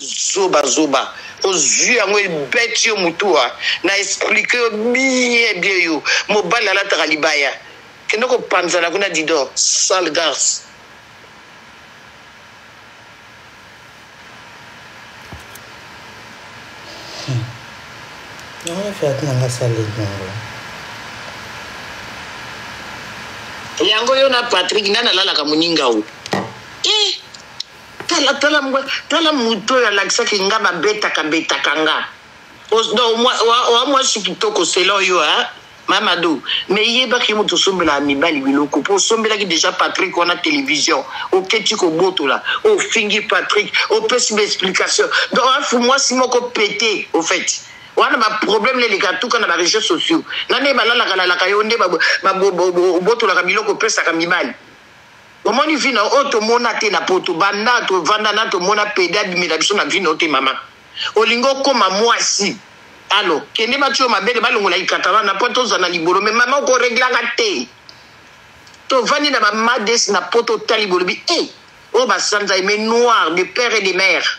zoba zoba ozwi yango ebeti yo mutua na explique yo bien bien yo mobali alataka libaya kende kopanzana kuna dido sale garce. Non, fait nanga sale yango yo na Patrick nana lalaka muninga o tala muto ya lakisa kinga babetaka nga do moi suis kitoko selo yo Mamadou mais yeba ki muto sombela mibali biloko po sombela ki déjà Patrick on a télévision au keti ko boto là au fingi Patrick au pesi explication donc faut moi si moko pété au fait wana ba problème les gars tout kana ba réseaux sociaux nane balala kala kayonde ba boto la biloko pesa ka mibali comment ni vino auto mona te na poto banda to vanda na to mona peda bimela biso na vino te mama olingo koma mwasi alo kende matio mabele balongola ikatala na poto za na libolo mais mama ko reglanga te to vandi na ba mades na poto talibolo bi o ba sanza mais noir de père et de mère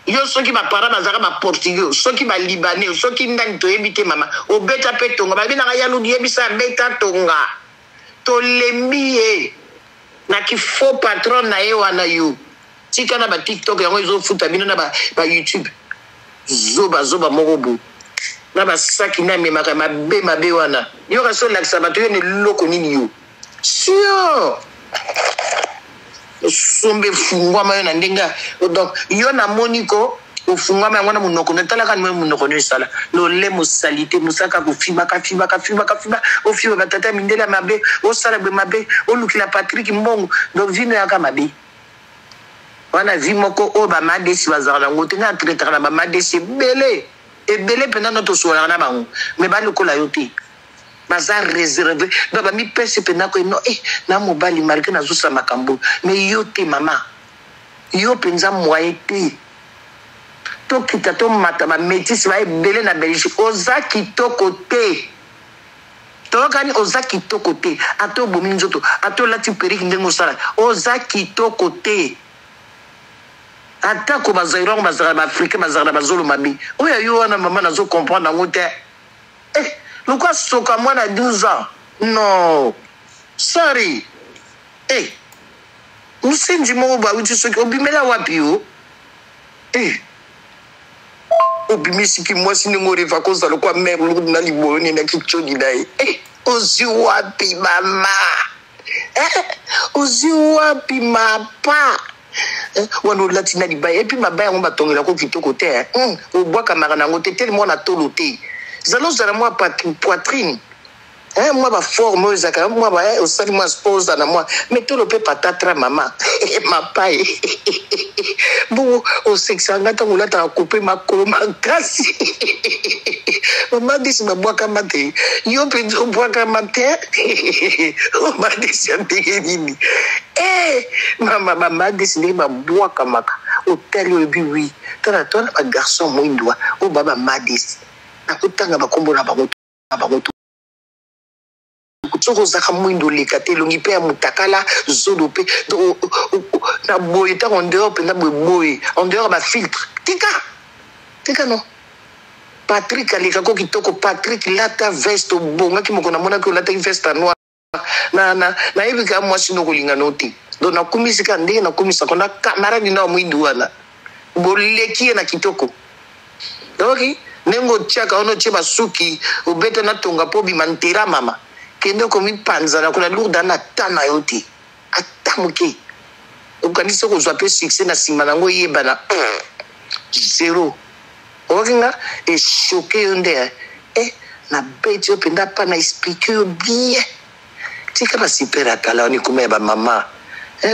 yo soki ba para bazaka ba portugais soki ba libanais soki ndani to ebite mama o beta petonga ba bina ya lu yebisa beta tonga to lemie na ki faux patron na ye wana yo tika na ba TikTok yango izo futa bino na ba YouTube zoba morobo na ba saki na me maka mabe wana yo ka so laksa ba to yo ne loko nini yo sio sombe fungwa mayo na ndenga donc yo na moniko ofungwa mayo na munoko netala kan mo munoko ne sala lo le musalité musaka ko fiba o fiba batata mindela mabe o sala be mabe o lukila Patrick Mbongo donc vino ya ka mabe wana vi moko o ba madesi bazala ngote na traiter na ba madesi belé pendant notre soirée na bango mais ba lokola yote baza réservé donc mi pese pendant ko no na mobali marque na zusa makambo mais yote mama yo penza moyete to kita to mata ba métis ba belé na Belgique oza kitoko te to kani oza kitoko te ato bomi nzoto ato lati periki ndengo sala oza kitoko te ata ko bazairo bazara africain bazara bazolo mabi oya yo wana mama nazo comprendre ngote pourquoi soka moi na 12 ans non sorry usenji mo ba uti soki obimela wapi yo obimisi ki moi sini ngori va koza lo kwa mère lu na libolo ni na kichodi dai ozi wapi mama ozi wapi mapa wano latina libaya et puis mabaya ngomba tongela ko kitoko te o bois kamara nango te tellement na tolote zalo zala moi poitrine moi ba forme zaka moi ba o sali moi spose na moi mais tout le peu patatra mama mapai bu o sexanga tangola ta couper ma koloma kasi mama disi ba bois kamate yo pe bois kamate o ba disi antege nini mama disi ba bois kamaka o tali bi oui tala tona ba garçon moindwa o baba madisi akutanga bakombo na bango tsoko zaka mwindo lekate longi pe ya mutakala zodo pe na boye ta en dehors pe na boye en dehors ba filtre tika no Patrick alika ko kitoko Patrick lata veste bonga ki moko na mona ko lata veste noire na ebika moi sino ko linga noti do na kumisi ka ndenge na kumisa ko na kamera ni na mwindo wana boleki na kitoko donc nengo chaka ono cheba suki ubeta na tonga po bimantera mama kende ko mi panza na kuna lourda na tana yote atamuke ukanisa ko zwa pe succès na sima nango yeba na zero okinga e choqué onde na beti openda pa na expliquer bien tika ba super akala ni kuma ba mama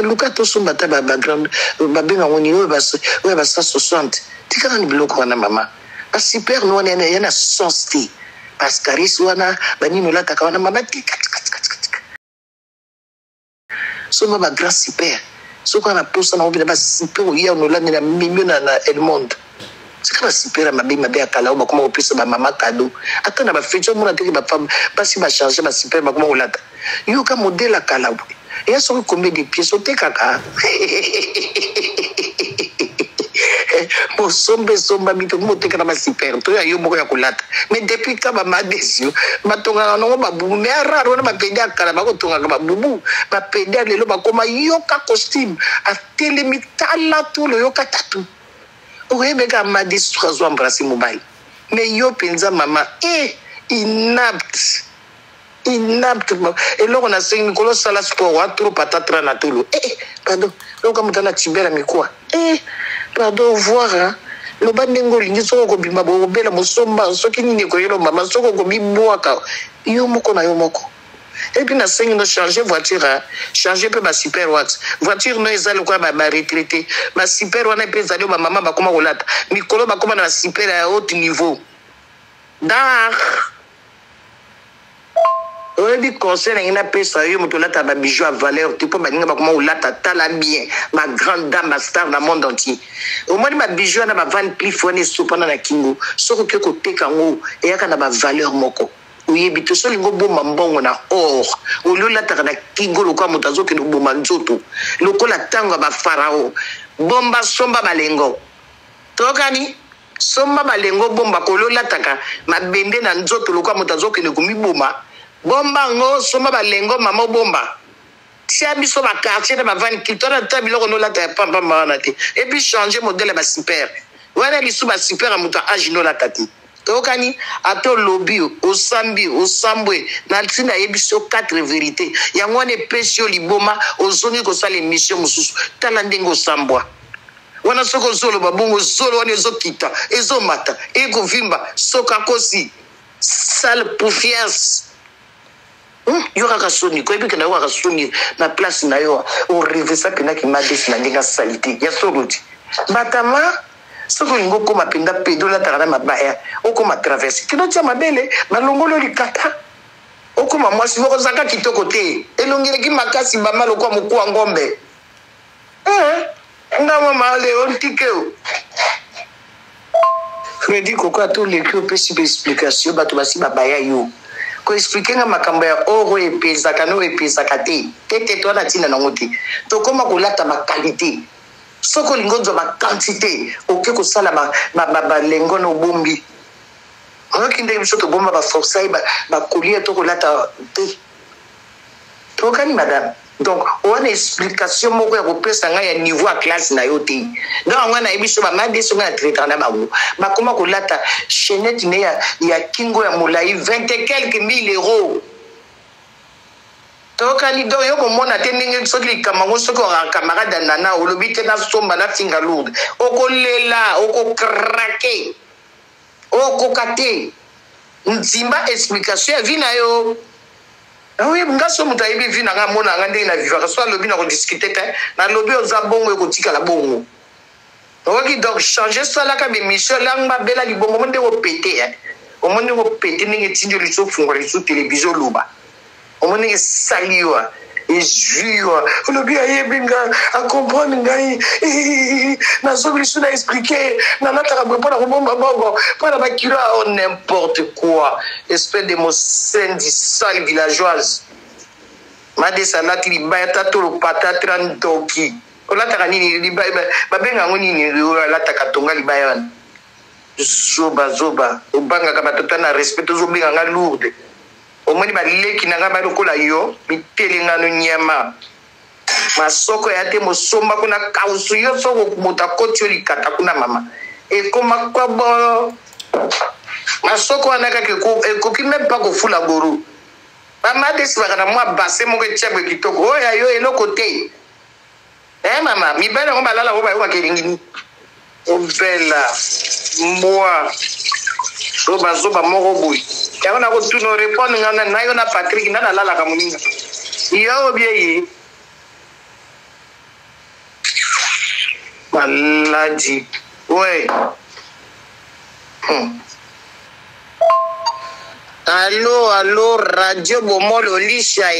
luka to sumba ta ba background ba benga ngoni we ba 60 tika ni bloko wana mama a super no wana yana sonsté parce que riswana bani no la takawana mama tika so ma grand super so quand na posa na obina ba super ya no la na mimio na El Monde c'est comme super mabe akala ba kuma opesa ba mama cadeau ata na ba feature mona teke ba femme pas si ba changer ba super ba kuma olata yo ka modèle akala et so combien de pièces au te kaka somba mito moteka na super to ya yo moko ya kulata mais depuis ka ba madesio batonga na ngo babubu mais raro na bapede akala bakotonga ka babubu bapede lelo bakoma yoka costume a telemitala to lo yoka tatu oyebe ka madesio kazo embrasser mobile mais yo penza mama inapte et là on a cinq Nicolas Sala sport wa trop patatra na tolo pardon donc comme dans la tibera mi quoi pardon voir hein le bandengo lingi soko ko bima bo bela musomba soki nini ko yelo mama soko ko biboaka yo moko na yo moko et puis na cinq no changer voiture changer pe ba super wax voiture no ezali ko ba retraité ba super wana pe ezali ba mama ba koma kolata mikolo ba koma na super à haut niveau dar on dit conseil na pesa yo moto lata ba bijoux à valeur tu peux ba ninga ba comment lata tala bien ma grande dame ma star dans le monde entier au moins ma bijoux na ba van plif wana sopana na kingo soko ke ko teka ngo e yaka na ba valeur moko oyebi to so lingo bomba mbongo na or olo lata na kingo lokwa moto azoke no bomba nzoto lokola tanga ba farao bomba somba balengo tokani somba balengo bomba kolo lataka mabende na nzoto lokwa moto azoke ne komiboma bomba ngo soma balengo mama bomba tia biso ba quartier de ba van kitona tabilo no la ta pamba mana te et puis changer modèle ba super wana biso ba super amuta agino la tati tokani ato lobby o sambi o sambwe na ntina yebiso 4 vérités yango ne pesio liboma ozongi ko sala émission mususu tala ndengo sambwa wana soko zolo babongo zolo wana ezokita ezomata ekovimba soka kosi sale poufiance yo kaka soni ko ebi kana waka soni na place na yo o rêve ça pena ki madesi na ndinga salite ya soroti batama soko ngo ko mapinda pedo la takana mabaya o ko ma traverser kino tia mabele malongolo likata o ko mamwa si ko zaka kitoko te elongele ki makasi ba malo kwa mukua ngombe ndama male on tikeo Freddy kokwa to le ko pesi explication bato basi babaya yo ko expliquer nga makambo ya oro epeza kano epeza kate tete to na tina nangote to koma kolata ma qualité soko lingonzo ma quantité oke ko sala ba lengo no bombi okinde biso to bomba ba forçai ba coller to kolata to kani madame donc on explication moko ya kopesa nga ya niveau à classe na yo te donc ngana ebiso ba madeso nga traitant na bawo bakoma kolata chaînette ne ya kingo ya molai 20 et quelques mille euros to kani do yo ko mona te ningi soki kamango soko ra camarade nana olobi te na somba na tinga lourde okolela okokrake okokate nzimba explication ya vina yo oui ngaso muta ibi vina nga mona nga ndenge na vivaka so lobi na ko discuter te na lobi oza bongo e ko tika la bongo oki donc changer ça la ka be mission langa bela li bongo monde ko péter o monde ko péter ninge tinjo li so fungo li so télévision loba o monde ke saliwa et jure lobi ayebinga a comprendre ngai na so li so na expliquer na nataka pour na bomba bongo para ba kilo n'importe quoi espèce de mosène du sale villageoise made salati li ba ta to pata 30 doki ola taka nini li ba benga ngoni ni la taka tonga li ba yana zoba obanga ka batota na respect zo benga nga lourde omoni ba leki na nga ba lokola yo mitelinga no nyama masoko ya te mosomba kuna kausu yo soko kumota koti likata kuna mama e koma kwa bo masoko anaka ke ko ki même pas ko fula goro mama desi bakana mwa basse moko tchebe kitoko oya yo eloko te mama mi bana ngomba lala ngoba yo kelingini o bella moi zoba moko boy yango na ko tuno répondre ngana na yo na Patrick na lala ka muninga yo bien maladi ouais Allô, radio bomolo lisha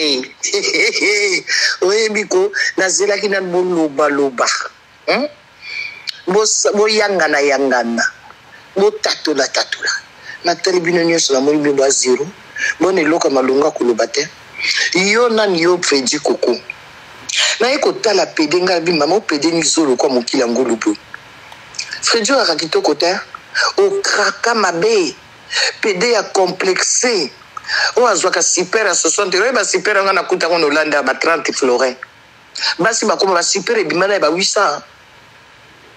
oui biko nazela kina loba bo yangana bo tatula na tribune nyonso na moni bimba zero bone loka malunga koloba te yo nani yo Freddy Koko na eko tala pedenga bimba mo pedeni zolo kwa mokila ngolubu Freddy a rakito côté au kraka mabe PD a complexé o azwaka super à 60 euros ba super nga na kuta kono Hollande ba 30 florins basi ba koma ba super e bimana ba 800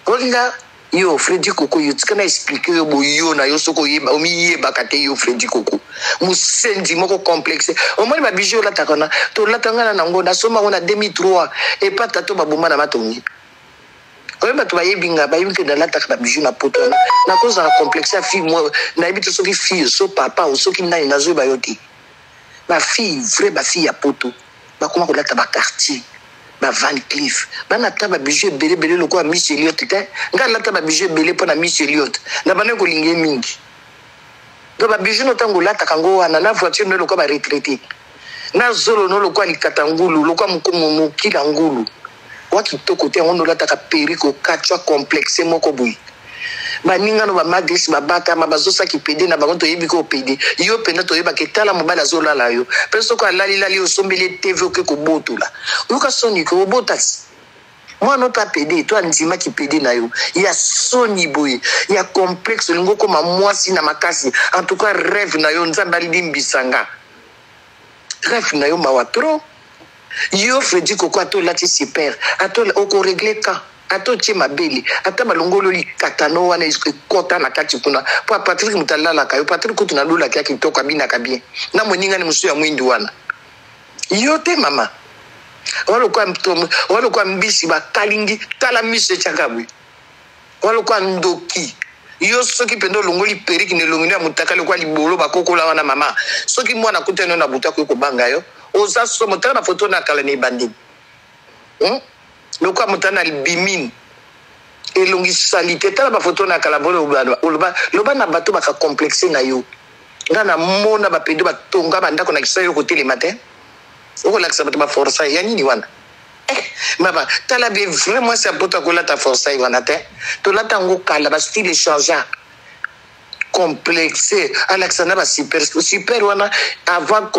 olinga yo Freddy Coco yo tikana expliquer yo boyo na yo soko yeba o miye bakate yo Freddy Coco musendi moko complexe o moni ba bijou la takona to la tangana na ngo na soma ngona 2003 et pas tato ba bomba na matongi o ba to ba yebinga ba yibike na la takana bijou na poto na cause na complexe fi moi na yibite soki fille so papa o soki nani na zo ba yoti ba fille vrai ba fille ya poto ba koma ko la ba quartier ba Van Cleef bana taba bijou belé loko Miss Elliot te nga la taba bijou belé pona Miss Elliot na bana ko lingé mingi do ba bijou no tango la takango wana na voiture no loko ba retraité na zolo no loko ali katangulu loko mukomo mukila ngulu waki to côté on la taka periko katwa complexe moko boui baninga no ba magis ba baka mabazosa ki pede na bango to yebi ko pede yo penda to yeba ke tala mobala zola la yo peso ko lali o sombele TV ke ko botula yo ka soni ko botas moi no ta pede to anzima ki pede na yo ya soni boy ya complexe lingo ko mwasi na makasi en tout cas rêve na yo nzamba limbisanga rêve na yo mawatro yo Freddy Coco ato lati super ato oko régler ka ato tie mabeli ata balongolo li katano wana kota na kati kuna pa Patrick Mutalala kayo Patrick kutu na lola kia kitoko abina kabien na moninga ni musu ya mwindi wana yote mama walo kwa mbisi ba kalingi tala mise chakabwe walo kwa ndoki yo soki pendo longoli periki ne longina mutakale kwa libolo bakokola wana mama soki mwana kuteno na buta ko banga yo oza so motala na photo na kala ni bandi lokwa mutana bimin elongi salite tala ba photo na kala bolo loba na bato baka complexe na yo ngana mona ba pedo ba tonga banda ko na kisayo ko tele matin oko la kisabato ba força ya nini wana mama tala be vraiment c'est poto ko la ta força wana te to la tango kala ba style changer complexe Alexandra ba super wana avant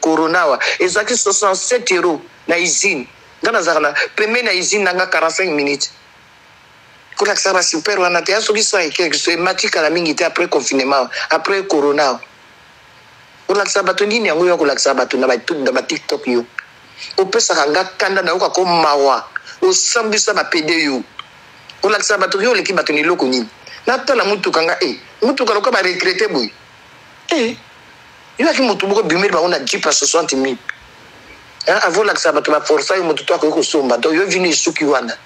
corona wa ezaki 67 euros na usine ngana zakana pembe na usine nanga 45 minutes kula ksaba super wana te aso kiso quelque chose matika la mingi te après confinement après corona kula ksaba to nini yango yo kula ksaba to na ba TikTok yo o pesa kanga kanda na ko mawa o sambisa ba pede yo kula ksaba to yo leki batoni loko nini na tala mutu kanga mutu kaloka ba retraité boy yo aki mutu boko bimeli ba ona jipa 60,000 avant la ça va forcer yo mutu to ko somba to yo vini suki wana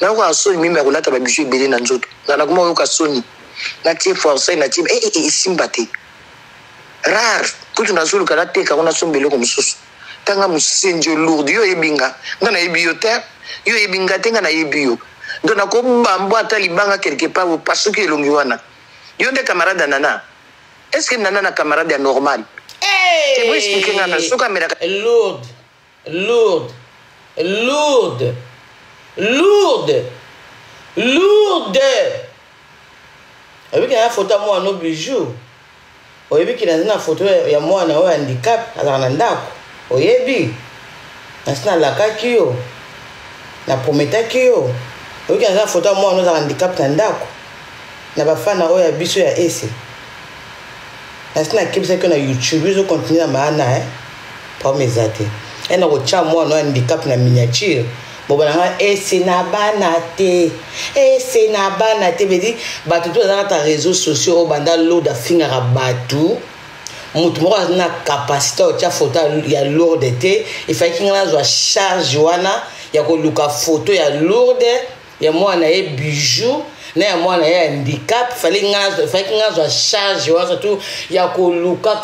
na ko asoni mimi ya kulata ba bijou belé na nzoto na kuma yo ka soni na tie forcer na tie simbate rare kutu na zulu kala teka kuna sombele ko mususu tanga musenjo lourd yo ebinga ngana ebiote yo ebinga tenga na ebio dona ko bambo atali banga quelque part ou parce que longi wana yo de camarade nana est-ce que nana na camarade normal te vous expliquer ngana so caméra lourde avec la photo moi no bijou oyebi ki na photo ya mwana o handicap ala na ndako oyebi nasina lakaki yo na prometaki yo oyebi ki na photo ya mwana o handicap na ndako na bafana oyo ya biso ya ese nasina kebisa ko na YouTube zo continuer na maana pa mezate ena ko cha mwana o handicap na miniature bobana ese na bana te bedi batu to za ta réseaux sociaux banda load a finga batu mutu moko na capacité o cha photo ya lourde te il faut kinga zo charge wana ya ko luka photo ya lourde ya mwana e bijou na ya mwana ya handicap fallait kinga zo charge wana surtout ya ko luka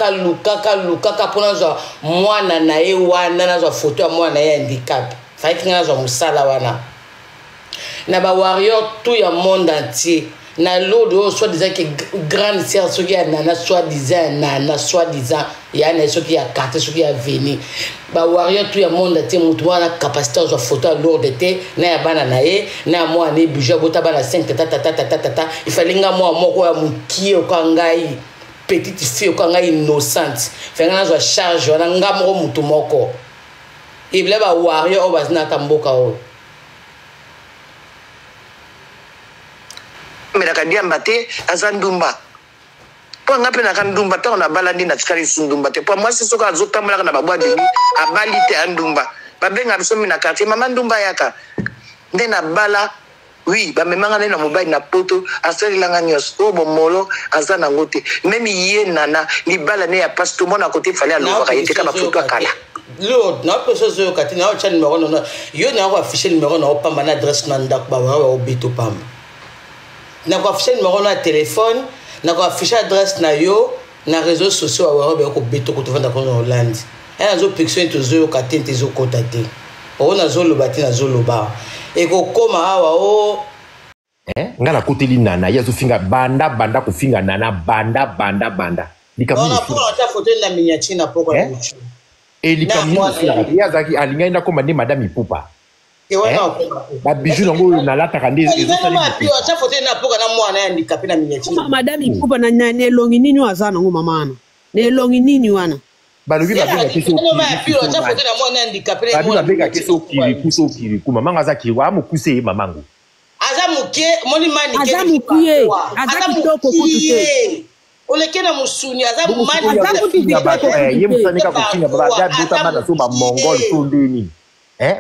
pona zo mwana na e wana na zo photo ya mwana ya handicap fallait kinga zo musala wana na ba warrior tout ya monde entier na lodo soit disant que grande sœur ce qui a nana soit disant ya na ce qui a carte ce qui a venu ba warrior tout ya monde entier mutu wana capacité de photo lourde te na ya bana na ye na moi ne bijou bota bana 5 tata il fallait nga moi moko ya mukie ko ngai petite fille ko ngai innocente fenga zo charge wana nga moko mutu moko ibile ba warrior o bazina tamboka o mais la kadiamba te azandumba pour nga pe na kandumba ta on a balandi na tikali sundumba te pour moi c'est ce que azotambola na babwa de abali te andumba babenga biso mina quartier mama ndumba yaka ndena bala oui ba memanga na mobile na poto asalilanga nyos o bomolo azana ngote même yé nana ni bala ne ya passe tout monde à côté fallait alors ka yete kama photo kala l'autre na personne zo katina o chan numéro non yo na ko afficher numéro na pamba na adresse na ndak ba wa obito pamba na ko afficher numéro na téléphone na ko afficher adresse na yo na réseaux sociaux wa ba ko bito ko to vanda ko na Hollande et zo pixel to zo katente zo kotate o na zo lobati na zo loba et ko koma awa o ngana koteli nana ya zo finga banda ko finga nana banda on a pour ta photo na miniature na poko ya YouTube et likamu ya zaki alinga ina ko mande madame ipupa et wana ba bijou nango na lata kande ta photo na poko na mwana ya ndikapi na miniature madame ipupa na ne longi nini wazana ngo mamana ne longi nini wana balobi babenga keso kiriku mamango aza kiriku amokuse mamango aza muke molimani aza mukie aza kitoko kutute oleke na musuni aza mumani aza kutute ye musanika kukinga baba buta bana so ba mongol so ndeni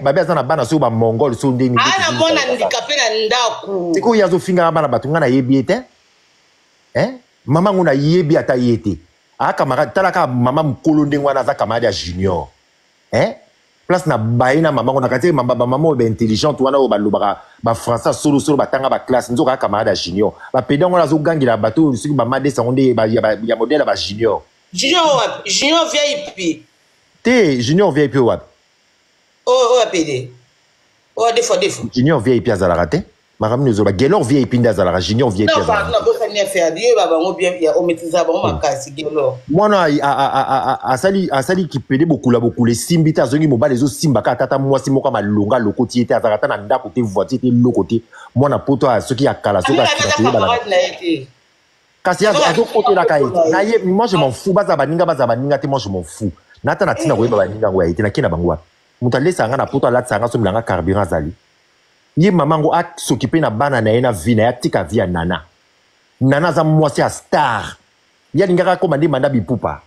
babe aza na bana so ba mongol so ndeni ana mona ndikape na ndaku siko yazo finga bana batunga na yebi ete mamango na yebi ata yete camarade talaka mama mkolo ndengwana za camarade ya junior place na baina mama on a kati mama be intelligent wana o balobaka ba français solo batanga ba classe nzoka camarade ya junior ba pedongo na zo gangila bato siki ba made seconde ya modèle ba junior VIP te junior VIP wapi o PD o defo junior VIP azalaka te makamni zo ba gelor VIP ndazalaka junior VIP azalaka non pas faire Dieu baba ngo bien ya o maîtriser ba makasi gelor mwana asali kipede bokula simbita zongi mobile zo simba ka tata mwasi moko malonga lokoti ete azalaka na ndako te voiture te lokoti mwana poto a soki akala soki kasi azo kote la kai na ye moi je m'en fous baza baninga te moi je m'en fous nata na tina koyeba baninga ngo ya ete na kina bangwa mutalesa nga na poto alatsa nga so milanga carburant zali ye mamango a s'occuper na bana na ye na vie na ya tika vie ya nana za mwasi a star ya lingaka ko mande manda bipupa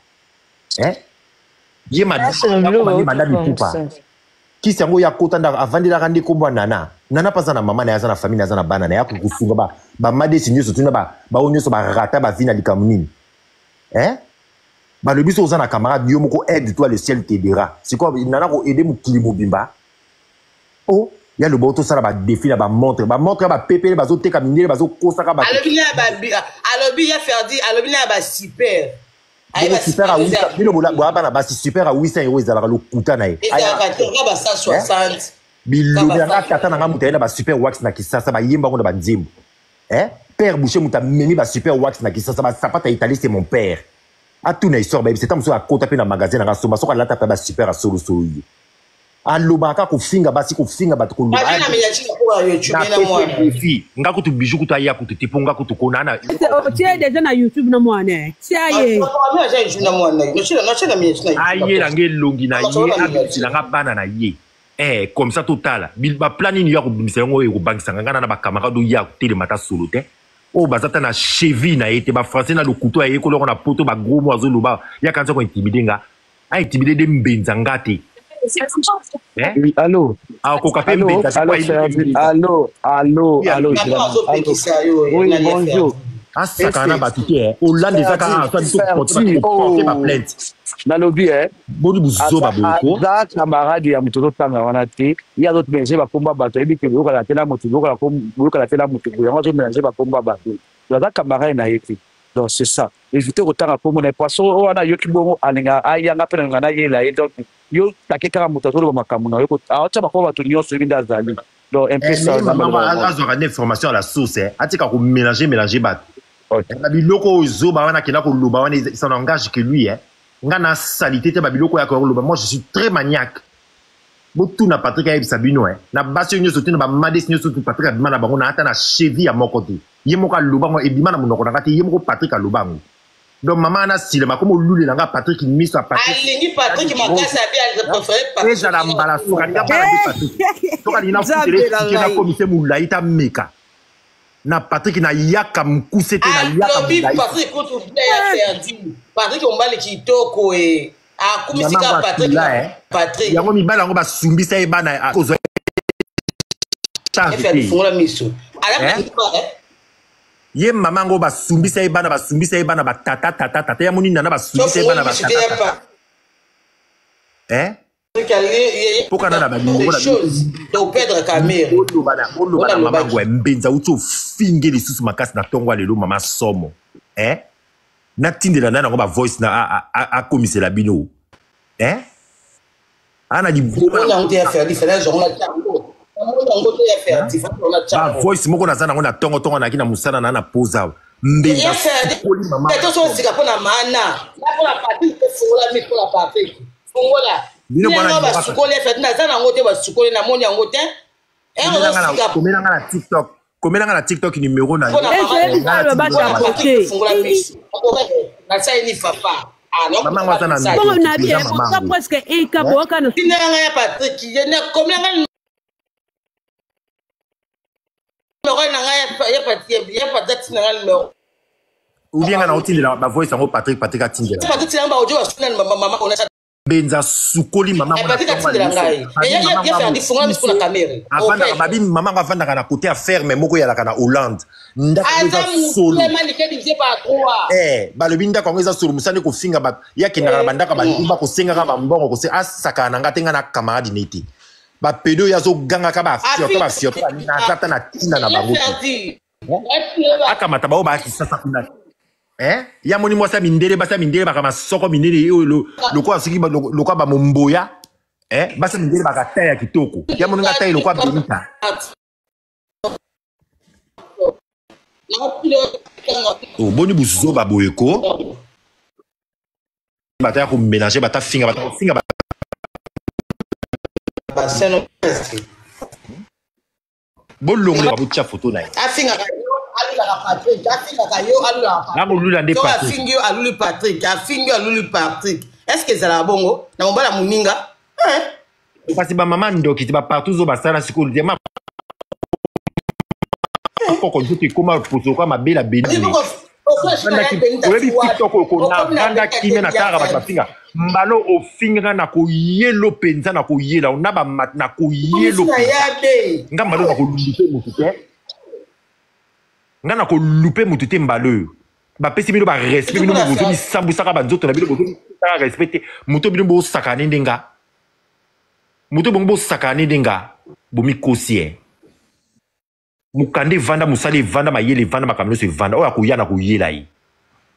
ye manda bipupa kisi yango ya kota nda avandela kandi ko nana paza na mama na ya za na famille na za na bana na ya kufunga ba made sinyo so tuna ba onyo so ba rata ba vie na likamunini ba le biso za na camarade yo moko aide toi le ciel t'aidera c'est quoi nana ko aider mu kilimo bimba oh il y a le boto ça ba défi la ba montre ba pépé ba zo teka minere ba zo kosaka ba alobi ya faire dire alobi na ba super super à 800 bilo bola ba ba super à 800 euros ezalaka lo kuta na ye aya ba 160 bilo na kata na ngamuta ba super wax na kisasa ba yemba ko na ba nzimbo père boucher muta memi ba super wax na kisasa ba sapata italien c'est mon père a tout na histoire ba c'est tam so a kota pe na magasin na soma so ka lata pa ba super à solo alobaka kufinga basi kufinga bato koloba na miniature kwa YouTube na mwana nga kutu bijou kutu aya kutu tiponga kutu konana tie déjà na YouTube na mwana tiaye aye la nge longi na ye abisi la nga bana na ye comme ça total ba plani ni ya kubimisa ngo e kubangisa ngana na ba camarade ya kutele mata solo te o bazata na cheville na ye te ba français na le couteau aye ko lo na poto ba gros moiseau loba ya kanza ko intimider nga a intimider de mbenza ngate oui, allô. Allô. Oui, bonjour. Sakana batike Hollande zaka porter ma plainte. Na lobby boni buzo baboko. Za camarade ya mutoto tanga wana te. Ya d'autres ménager ba komba bato ebi ke boka la tela moto boka la tela moto. Ya ngo ménager ba komba bato. Za camarade na yeti. Donc c'est ça. Éviter autant à pour mon poisson wana yoki bongo alinga ayanga pena ngana yela et donc yo takeka moto to ba makamuna yo acha ba ko bato nyonso binda zali. Donc un peu ça. Maman azora une information à la source atika ko mélanger bat. Na biloko zo ba wana kila ko loba wana ça n'engage que lui ngana salité te ba biloko ya ko loba. Moi je suis très maniaque. Botu na Patrick Aïb Sabino na basi nyonso te na ba madesi nyonso tu Patrick abima na bango na ata na cheville ya mokote. Ye moko aloba ngo ebima na munoko na kati ye moko Patrick alobango. Donc maman na silema comme lulu na nga Patrick miso a Patrick. Alingi Patrick makasa bien préféré Patrick. Déjà la mbala soka nga ba Patrick. Toka lina futele ki na comité mulaita meka. na Patrick na yaka mkuse te na yaka mudai Patrick kutu ya ferdi Patrick ombali kitoko akumisika Patrick yango mibala ngo basumbisa ebana kozwa chance fungula miso ye mama ngo basumbisa ebana batata ya moni nana basumbisa ebana batata Pourquoi on a perdre Camille on a maman go mbenza uto finge les sous makasi na tongwa lelo mama somo na tindela na ngo ba voice na a komisela bino ana di on a faire différence on a voice moko na zana ngo na tongo na kina musana na poza mbenza koli mama to sika pona mana na pona parti fungula mi pona parti fungula bino bana ba sukole fait na zana ngote ba sukole na moni ngote komela na TikTok numéro na maman ngata na bon na bien ça presque un cabo kana tinanga ya Patrick je ne komela ya Patrick na numéro ou bien na otindela ba voice ngo Patrick atindela Patrick namba ojo ba sunna mama ona benza sukoli mama babi mama avanda kana côté à ferme moko ya la kana Hollande ndaka solo balobi ndaka ngeza solo musane ko finga ba yakenda bandaka bandimba ko senga ka mbongo ko se asaka na ngatenga na camarade neti ba pedo ya zo ganga ka ba fio na tata na tina na bango akamata ba ba kisasa kuna ya moni mwasa mindele baka masoko mindele loko asiki loko ba momboya basa mindele baka taya kitoko ya moni ngata loko benita boni buzo ba boyeko bataya ko mélanger bata finga baseno bolongo ba butcha photo na afinga Patrick, Patrick. Est-ce que c'est la bongo? Na mbala muninga? Parce que maman ndoki ti ba partout zo basala siko le diamant. Poko ndoki koma poso kwa mabela beni. Oyebi TikTok ko na banda kime na tara ba finga. Mbalo o finga na ko yelo penza na ko yela ona ba mat na ko yelo. Nga mbalo na ko lupe mutute. Ngana ko louper mutute mbalo ba pesi bino ba respect bino bo zobi sambu saka ba nzoto na bino bo zobi saka respecter muto bino bo sakane ndenga muto bo sakane ndenga bo mikosie mukande vanda musali vanda mayele vanda makamelo se vanda oya ko yana ko yela yi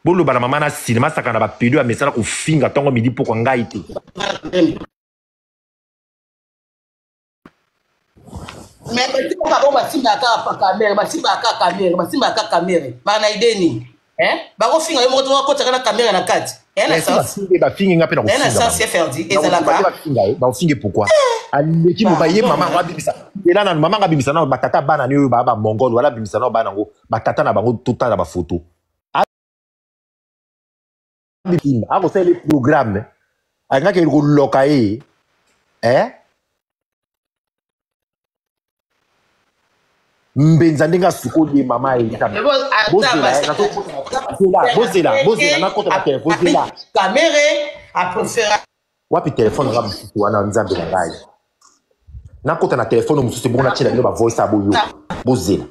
bolo bana mama na cinéma sakana ba pedo a mesala ko finga tongo midi poko ngai te mais petit papa bon basimba ka caméra bana ideni ba ko finga yo moto ko tsaka na caméra na kati na sens ba finga ngape na ko finga na sens c'est ferdi ezala ba finga pourquoi aleki mo ba ye mama nga bibisa ela na mama nga bibisa na batata bana ni ba mongol wala bibisa na bana ngo batata na bango tota na ba photo ako c'est le programme anga ke ko lokae mbenza ndinga sukoli mama ita bozela na kota na telefone caméra a préféré wapi telefone nga msusu wana nzambe na ngai na kota na telefone msusu bona chela ndio ba voice aboyo bozela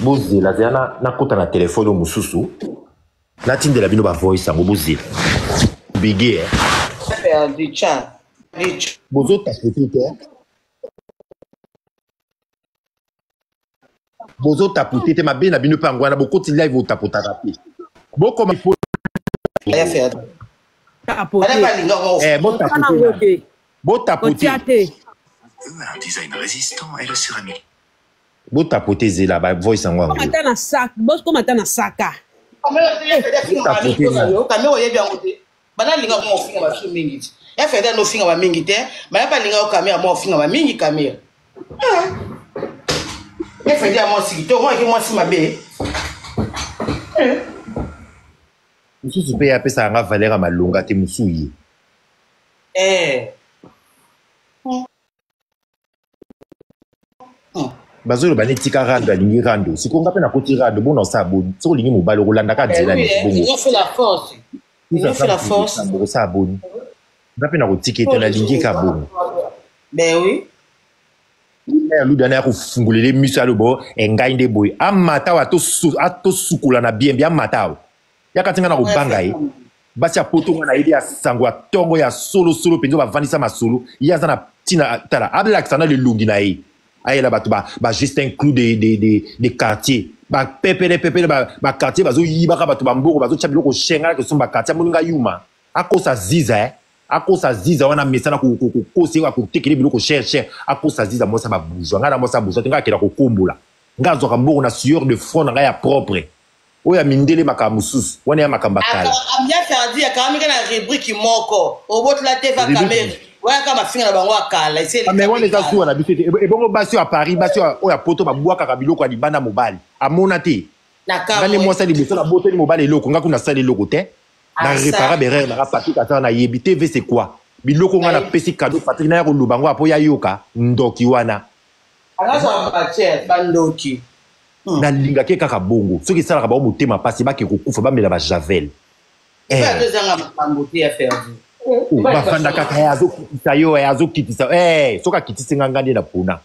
bozela zana na kota na telefone msusu na tindela bino ba voice ngo bozela bigé du chat bozo tapoter bozo tapoter ma bena bino pa ngwana bokoti live o tapota rapi boko ma faut ya faire tapoter bo tapoter Un design résistant et le céramique. bo tapoter zela ba voice ngwa comme atana sac boss comme atana saka bana linga mo finga ba mingi ya feda no finga ba mingi te ba pa linga o kamera mo finga ba mingi kamera ya feda mo sikito mo ke mo sima be mususu pe ya pesa nga valera malonga te musuyi bazolo bane tika rando alingi rando sikonga pe na koti rando bona sa boni soko lingi mobalo kolanda ka dela ni bongo ils ont fait la force ils ont fait la force bongo sa boni ngape na kotikete na lingi ka bongo ben oui ludana ya kufungulele miso alobo engai nde boy amata wa to sukula na bien bien mata ya katinga na kobanga ye basi ya poto ngana ile ya sango ya tongo ya solo penzo bavandisa masolo ya zana tina tala ablak sana le lungi na ye ayela bato ba Justin Clou des quartiers ba pepele ba quartier bazo yibaka bato bamboko bazo tcha biloko shenga ke somba quartier moninga yuma akosa ziza wana mesana ko kosi wa kutekele biloko cher akosa ziza mosa ba bourgeois ngala mosa bourgeois tenga kela ko kombola ngazo ka mboko na sueur de front nga ya propre oya mindele makamususu wana ya makamba kala amya ferdi ya kamika na rubrique moko obot la teva camera ouais kama finga na bango akala iseli mais wana za suwa na biso e bongo basi à Paris basi oya poto ba bwaka ka biloko ya libanda mobali amona te na ngani mosa liboso na boto ni mobali eloko nga kuna sali eloko te na réparer berere na Patrick ata na yebi TV c'est quoi biloko nga na pesi cadeau Patrick na ya ko lubango apo ya yoka ndoki wana alaza bache bandoki na linga ke kaka bongo soki sala ka ba motema pasi ba ke kokufa ba mela ba javel ba dezanga makambote ya ferdi bafanda kaka yazokitisa yo yazokitisa soki akitisi nga nga nde na pona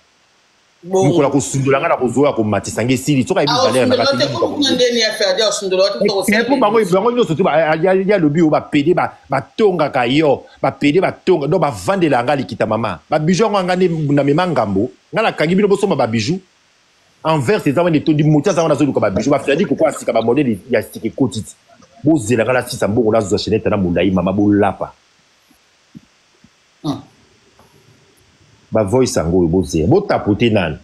mokola kosundola nga na kozoya komatisa nge esili soki ayebi valere na kati po bango nyonso te ya lobi oyo bapede batongaka yo bapede batonga donc bavandela nga likita mama babiju yango anga nde na mema ngambo nga nakangi bino bosomba babiju envers eza wana etondi moti aza wana azoluka babiju bafredi kokoa asika bamodele ya sika ekotiti bozela nga na sisa mbongo nazwa chenete na molai mama bolapa ba voice yango oyo bozela botapote nani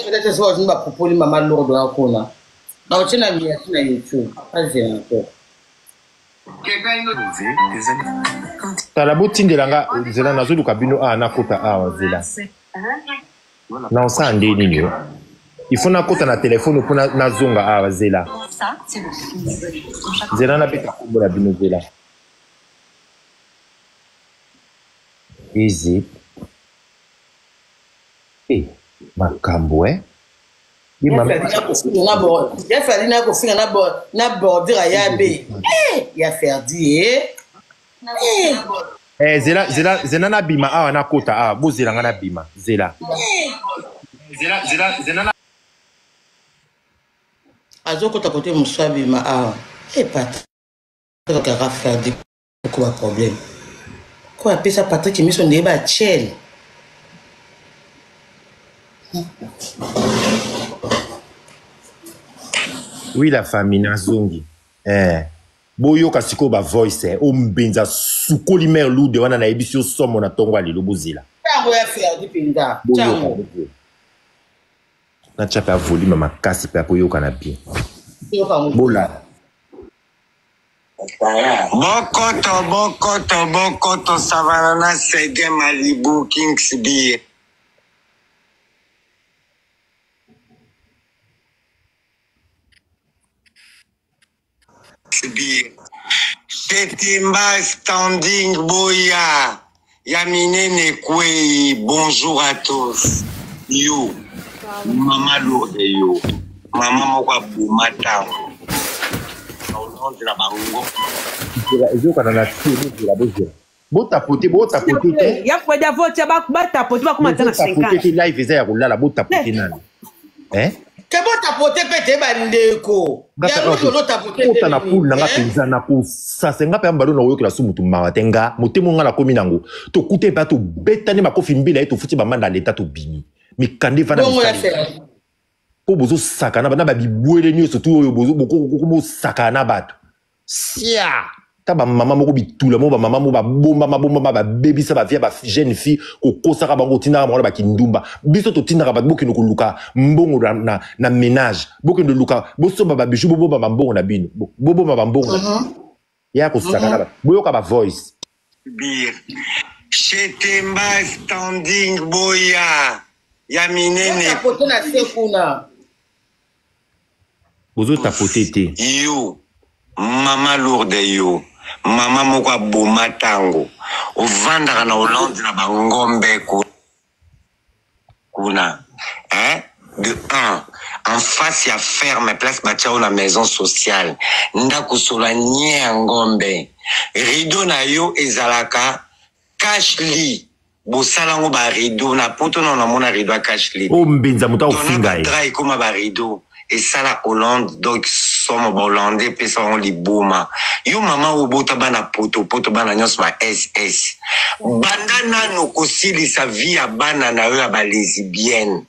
peut-être ça ozini bapropoli mama lourdo akona baotie na miasi na youtube azela encore tala botindela nga nzela nazoluka bino awa nakota awa nzela na osala nde nini yo il faut nakota na telefone mpo nazonga awa nzela nzela nabeta kombo na bino nzela easy makambo yafali nakofinga na bordure ayabe yaferdi zela nabima awa nakota awa bozela nga nabima zela azokota kote mosu abima awa patrakaka ferdi oko baproblème ko apesa Patrick miso ndeye bachele oui la famille nazongi boyoka sikoyo bavoice ombenza sukoli mer lude wana nayebi si osomo na ntongo ya lelo bozela ntango ya ferdi mpenza natya mpe avolume makasi mpe akoyoka na bien bolala Bokoto Savannah Sege Malibu Kings Beer. Chetimba Standing Boya. Yamine Nekwei. Bonjour à tous. Yo. Maman lourde yo. Maman Moka Boumata. ezokana na tila bozela botapote te yakweda vote batapote bakomata na 50 te live eza ya kolala botapote nani ke botapote mpe te bandeko ota na poule nanga mpenza na kosase nga mpe ambalo na koyokela so motu mawa te nga motemo nga nakomi nango tokute mpe tobetani makofi mbila ye tofuti bamanda leta tobimi mikande vana po bozosakana na babibwele nyonso tu oyo bosakana na bato sia ta bamama moko bitula mo bamama mo babomba babebisa bavia bajeune fille kokosaka bango otindaka bango na bakindumba biso totindaka bato bokende koluka mbongo na ménage bokende luka bosomba babiju bobomba bambongo na bino bobomba bambongo ya kosakana na bato boyoka bavoice Chetemba Standing Boya Yaminene bozo tapote te yo Mama lourde yo. Mama moko boma tango. Ovandaka na Hollande na bangombe kuna. Hein? De 1. En face, il y a ferme, place Batiao, la maison sociale. Ndako sola nye ngombe. Rideau na yo ezalaka. Cash li. Bosalango ba rideau. Na poto na mona rideau cash li. Oh mbenza muta ofinga. Dra ekoma ba rideau. Et ça la Hollande, donc somme hollandais, pe ça on li boma. Yo mama obota bana poto bana nyos ba SS. Bandana no kosili sa vie a bana na yo ba lesbienne.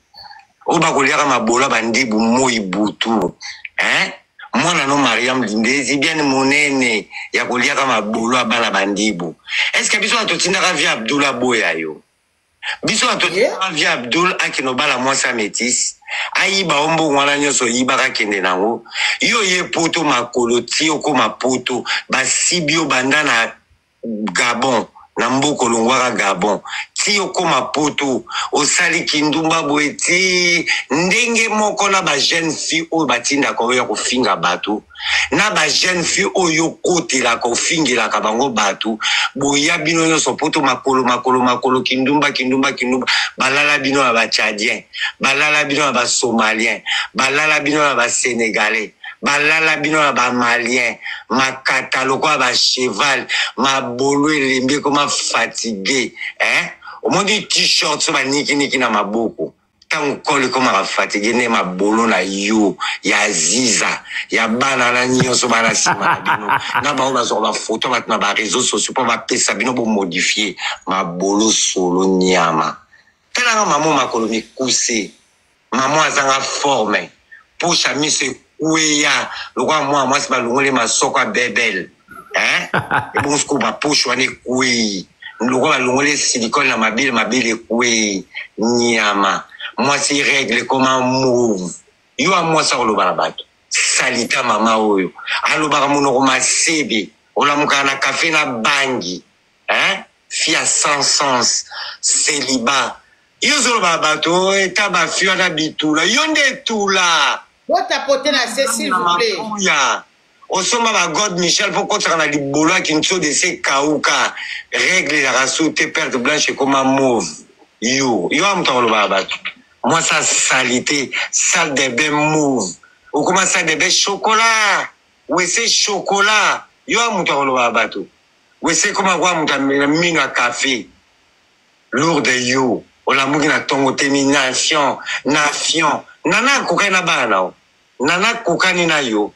Oba koliaka mabola bandibu moi butu. Hein? Mwana no Mariam Lindezi bien monene ya koliaka mabola bana bandibu. Est-ce que biso atotinaka via Abdullah Boya yo? Biso atotinaka via Abdul akinobala mwasa métis. Ayiba ombo wana nyoso yibaka kende nango. Yo ye poto makolo tio ko mapoto basibio bandana Gabon. Na mboko longwaka Gabon. Ti okoma poto, osali kindumba boeti, ndenge moko na ba jeune fille o batinda ko ya kofinga batu. Na ba jeune fille o yo kote la ko fingela ka bango batu. Boya bino nyo so poto makolo kindumba. Balala bino na ba Tchadien, balala bino na ba Somalien, balala bino na ba Sénégalais. Balala bino na ba malien, ma kataloko ba cheval, ma bolo elembe comme fatigué, hein? Au moins du t-shirt so ba niki na maboko. Tant kole comme ba fatigué ne ma bolo na yo, ya ziza, ya bana na nyonso ba na sima bino. Na ba on zo ba photo maintenant ba réseaux sociaux pour ba pesa bino bo modifier ma bolo solo nyama. Tala maman makolo mi kuse. Maman azanga forme. Pour chami se ouya, le roi moi c'est pas le masoko à bebel. Hein? Et bon ce qu'on va poche on est oui. Le roi le silicone na mabile oui. Nyama. Moi c'est règle comment move. Yo a moi ça le balabato. Salita mama oyo. Alo bara monoko masebe. Ola mukana café na bangi. Hein? Fia sans sens. Célibat. Yo zo balabato eta ba fio na bitula. Yonde tula. Vous tapotez la C, s'il vous plaît. Osoma ba God Michel pour contre na libolo qui nso de ces kauka règle la race te perte blanche comme mauve. Yo am tolo baba. Moi ça salité, salle de bain mauve. Ou comment ça de bain chocolat. Ouais c'est chocolat. Yo am tolo baba to. Ouais c'est comme quoi mutamina café. Lourde yo. Ola mugi na tongo termination, nation. Nana kokana bana. Nana kokani na yo.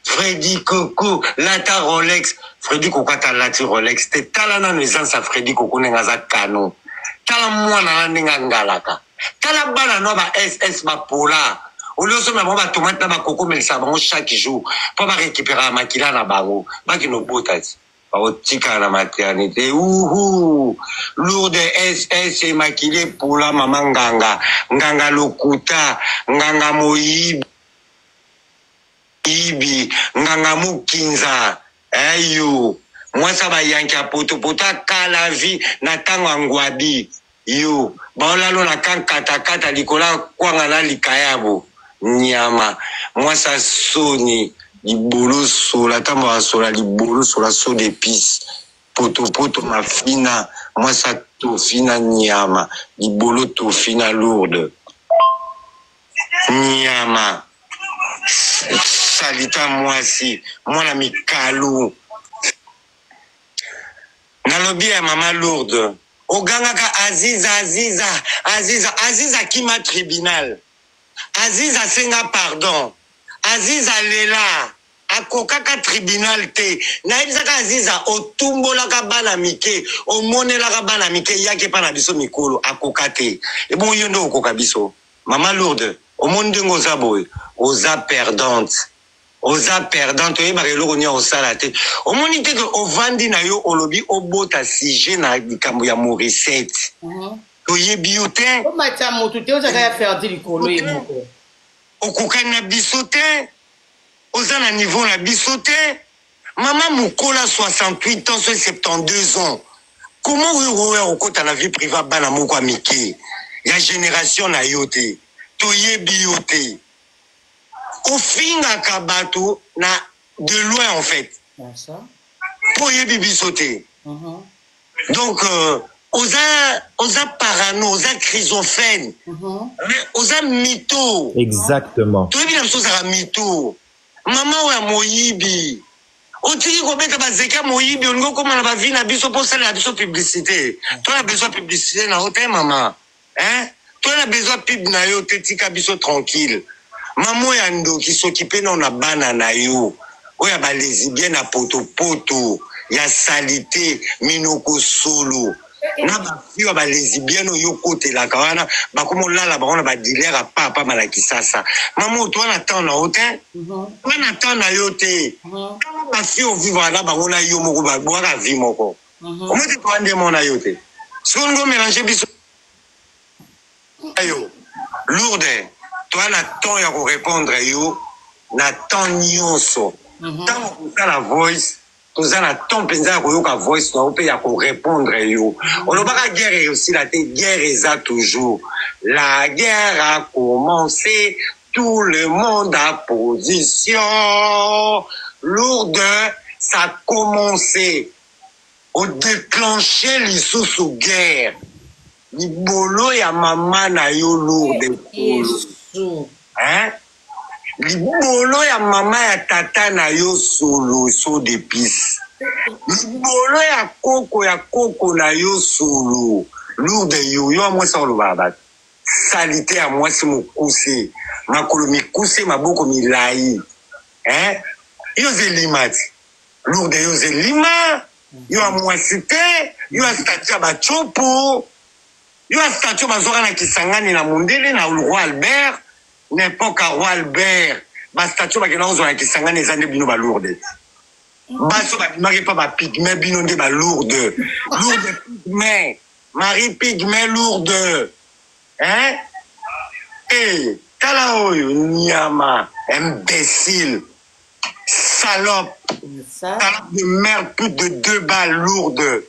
Freddy Coco, lata Rolex. Freddy Coco ta lati Rolex. Te tala na nuisance Freddy Coco nengaza kano. Tala mwana nenga ngalaka. Tala bana no ba SS ba pola. Olioso na ba tomate na ba coco melisa bango chaque jour. Pour ba récupérer makila na bango. Ba kino botati. Tika na maternité. Lourde SS et maquillé pour la maman nganga. Nganga lokuta. Nganga moibi. Nganga mukinza. Yo. Moi ça va yanki a poto kala vie na tango angwabi. Yo. Baola lo na kan kata likola kwanga na likayabo. Nyama. Moi ça soni. Libolo sola, tamba sola, libolo sola, so d'épices. Poto ma fina, moi ça to fina nyama. Libolo to fina lourde. Nyama. Salita moi si, moi la mi kalou. Nalobi à maman lourde. Ogangaka Aziza qui m'a tribunal. Aziza senga pardon. Aziza lela akokaka tribunal te na ibisaka Aziza otumbolaka bana mike omonelaka bana mike yake pa na biso mikolo akokate e bon yo ndo okoka biso mama lourde omonde ngoza boy oza perdante oyebaka eloko nia osala te omoni te ke ovandi na yo olobi obota sujet na likambo ya morisete toyebi yo te omata motu te ozaka ya ferdi likolo ye moko okokani na biso te oza na niveau na biso te mama mokola 68 ans 72 ans comment oyo okota na vie privée bana moko amike ya génération na yo te toyebi yo te ofingaka bato na de loin en fait. Pour y bibi sauter. Donc, osa parano, osa chrysophène, mais osa mytho. Exactement. Tu vois, ça sera mytho. Maman ou moyibi. Otiki kobeta bazeka moyibi, on go comme on a vu na biso pour ça la biso publicité. Toi, on a besoin de publicité na hôtel, maman. Hein? Toi, on a besoin de pub na yo, tetika biso tranquille. Maman yando qui s'occupe non na bana na yo. Oya ba lesbienne à poto. Ya salité, minoko solo. Na ba fio ba lesbienne yo côté la kawana, ba komo lala ba on ba dealer a papa malaki sasa. Maman toi na temps na hôtel. Toi na temps na yo te. Ba fio vivre là ba on a yo moko ba boire la vie moko. Comment tu prends des mon na yo te? Si on go mélanger biso ayo. Lourde. Toi na temps ya ko répondre yo na temps nyonso. Tant que la voice tous en temps penza ko voice na pe ya ko répondre yo. On ne pas guerre aussi la guerre est toujours. La guerre a commencé, tout le monde a position. Lourde, ça a commencé au déclencher les sous guerre. Ni bolo ya mama na yo lourde. Hein? Libolo ya mama ya tata na yo solo so d'épices. Libolo ya koko na yo solo. Lourde yo moi ça le baba. Salité à moi c'est mon coussé. Ma kolomi coussé ma boko mi lai. Hein? Yo zelimati. Lourde yo zelima. Yo a moi cité, yo a statue ba chopo. Yo a statue ba zora na kisangani na mondele na roi Albert. N'importe quel roi Albert, ma statue va gagner dans un qui s'engage les années bino lourde. Basso va marquer pas ma pygmée bino de ba lourde. Lourde pygmée, Marie pygmée lourde. Hein? Eh, talaoyo nyama, imbécile, salope, salope de merde, plus de 2 balles lourdes.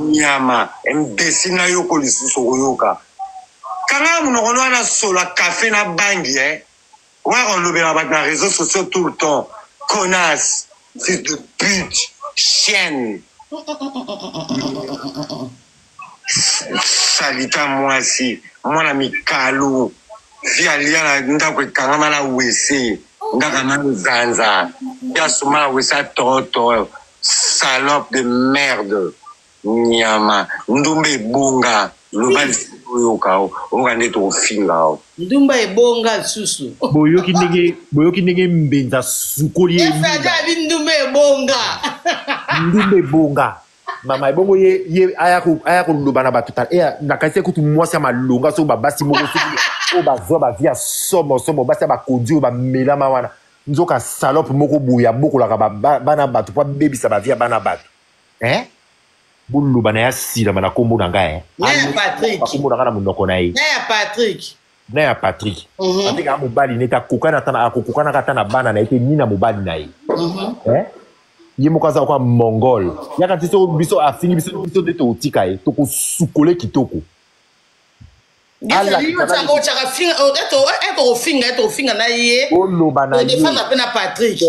Nyama, imbécile na yoko lisusu yoka. Quand on a solo café na bangi, ouais, on le met dans les réseaux sociaux tout le temps. Connasse, fils de pute, chienne. Salita moi si, moi l'ami Kalou, via liana nda kwe kangama na wese, nda kama zanza, ya suma la wese toto, salope de merde, nyama, ndumbe bunga, lubali. Ndumba ebonga susu. Boyoki ndenge mbenza sukoli ye. Ndumba ebonga. Ndumba ebonga. Mama ebongo ye aya ko lobana batuta. Na kasi ko tu mwasi malonga so ba basi moko so ba zo ba via somo basi ba kodi ba melama wana. Nzoka salope moko buya boko la bana batu pa bebisa ba via bana batu. Hein? Bulu bana ya sila mana kombo na ngai. Na Patrick. Kombo na kana munoko na yi. Na Patrick. Atika mobali neta kokana tana akokana katana bana na ete nina mobali na yi. Ye mokaza kwa mongol. Yaka tiso biso afini biso de to tika yi to ko sukole kitoko. Ala kitoko chaka finga eto finga na ye. Olo bana. Defend na Patrick.